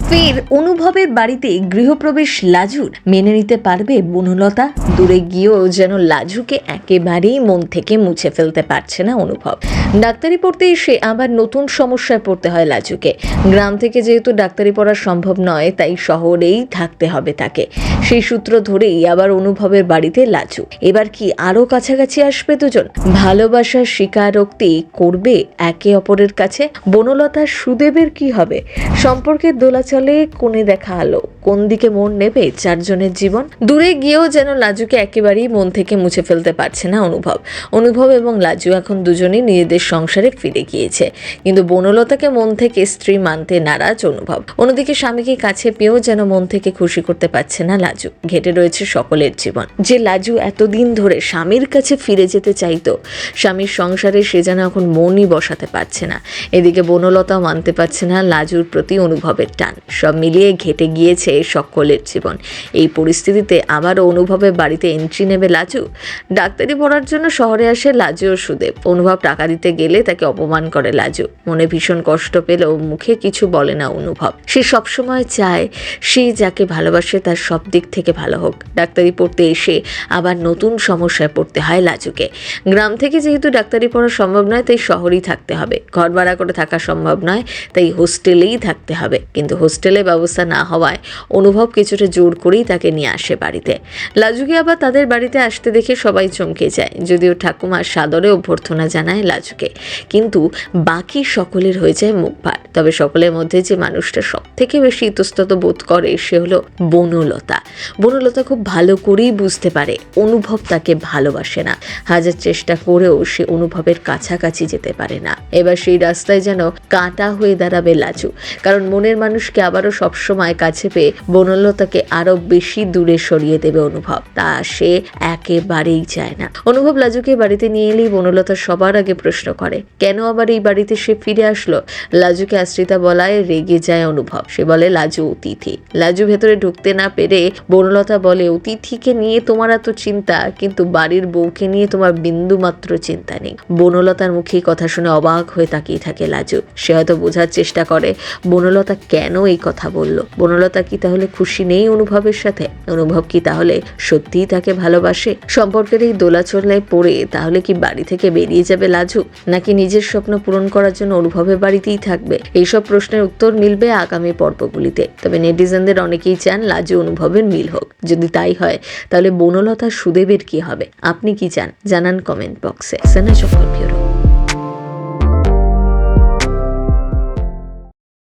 ফের অনুভবের বাড়িতে গৃহপ্রবেশ লাজুর। মেনে নিতে পারবে বনলতা? দূরে গিয়েও যেন লাজুকে একেবারেই মন থেকে মুছে ফেলতে পারছে না অনুভব। ডাক্তারি পড়তে এসে আবার নতুন সমস্যায় পড়তে হয় লাজুকে। গ্রাম থেকে যেহেতু ডাক্তারি পড়া সম্ভব নয়, তাই শহরেই থাকতে হবে তাকে। সেই সূত্র ধরেই আবার অনুভবের বাড়িতে লাজু। এবার কি আরো কাছাকাছি আসবে দুজন? ভালোবাসার স্বীকারোক্তি করবে একে অপরের কাছে? বনলতা সুদেবের কি হবে? সম্পর্কের দোলাচলে কোণে দেখা আলো, কোন দিকে মন নেবে চারজনের জীবন? দূরে গিয়েও যেন লাজুকে একেবারেই মন থেকে মুছে ফেলতে পারছে না অনুভব এবং লাজু এখন দুজনেই নিজেদের সংসারে ফিরে গিয়েছে, কিন্তু বনলতাকে মন থেকে স্ত্রী মানতে নারাজ অনুভব। অন্যদিকে স্বামীকে কাছে পেয়েও যেন মন থেকে খুশি করতে পারছে না লাজু। ঘেটে রয়েছে সকলের জীবন। যে লাজু এতদিন ধরে স্বামীর কাছে ফিরে যেতে চাইতো, স্বামীর সংসারে সে যেন এখন মনই বসাতে পারছে না। এদিকে বনলতাও মানতে পারছে না লাজুর প্রতি অনুভবের টান। সব মিলিয়ে ঘেটে গিয়েছে সকলের জীবন। এই পরিস্থিতিতে আবারও অনুভবের বাড়িতে এন্ট্রি নেবে লাজু। ডাক্তারি পড়ার জন্য শহরে আসে লাজু ও সুদেব। অনুভব টাকা দিতে গেলে তাকে অপমান করে লাজু। মনে ভীষণ কষ্ট পেলেও মুখে কিছু বলে না অনুভব। সে সবসময় চায় সে যাকে ভালোবাসে তার সব দিক থেকে ভালো হোক। ডাক্তারি পড়তে এসে আবার নতুন সমস্যায় পড়তে হয় লাজুকে। গ্রাম থেকে যেহেতু ডাক্তারি পড়া সম্ভব নয়, তাই শহরেই থাকতে হবে। ঘর ভাড়া করে থাকা সম্ভব নয়, তাই হোস্টেলেই থাকতে হবে। কিন্তু হোস্টেলে ব্যবস্থা না হওয়ায় অনুভব কিছুটা জোর করেই তাকে নিয়ে আসে বাড়িতে। লাজুকে আবার তাদের বাড়িতে আসতে দেখে সবাই চমকে যায়। যদিও ঠাকুমা সাদরে অভ্যর্থনা জানায় লাজুকে, কিন্তু বাকি সকলের হয়ে যায় মুখ ভার। তবে সকলের মধ্যে যে মানুষটা সব থেকে বেশি ইতস্তত বোধ করে সে হলো বনলতা। বনলতা খুব ভালো করেই বুঝতে পারে অনুভব তাকে ভালোবাসে না। হাজার চেষ্টা করেও সে অনুভবের কাছাকাছি যেতে পারে না। এবার সেই রাস্তায় যেন কাঁটা হয়ে দাঁড়াবে লাজু, কারণ মনের মানুষকে আবারও সবসময় কাছে পেয়ে বনলতাকে আরো বেশি দূরে সরিয়ে দেবে অনুভব। তা সে একেবারেই চায় না। অনুভব লাজুকে বাড়িতে নিয়ে এলেই বনলতা সবার আগে প্রশ্ন করে, কেন আবার এই বাড়িতে সে ফিরে আসলো? লাজুকে আশ্রিতা বলায় রেগে যায় অনুভব। সে বলে লাজু অতিথি। লাজু ভেতরে ঢুকতে না পেরে বনলতা বলে, অতিথিকে নিয়ে তোমার এত চিন্তা, কিন্তু বাড়ির বউকে নিয়ে তোমার বিন্দু মাত্র চিন্তা নেই। বনলতার মুখে কথা শুনে অবাক হয়ে তাকিয়ে থাকে লাজু। সে হয়তো বোঝার চেষ্টা করে বনলতা কেন এই কথা বলল। বনলতা কি তাহলে খুশি নেই অনুভবের সাথে? অনুভব কি তাহলে সত্যিই তাকে ভালোবাসে? সম্পর্কের এই দোলাচলে পড়ে তাহলে কি বাড়ি থেকে বেরিয়ে যাবে লাজু, নাকি নিজের স্বপ্ন পূরণ করার জন্য অনুভবের বাড়িতেই থাকবে? এইসব প্রশ্নের উত্তর মিলবে আগামী পর্বগুলিতে। তবে নেটিজেনদের অনেকেই চান লাজু অনুভবের মিল হোক। যদি তাই হয় তাহলে বনলতা সুদেবের কি হবে? আপনি কি চান জানান কমেন্ট বক্সে। সেনা চক্র ব্যুরো।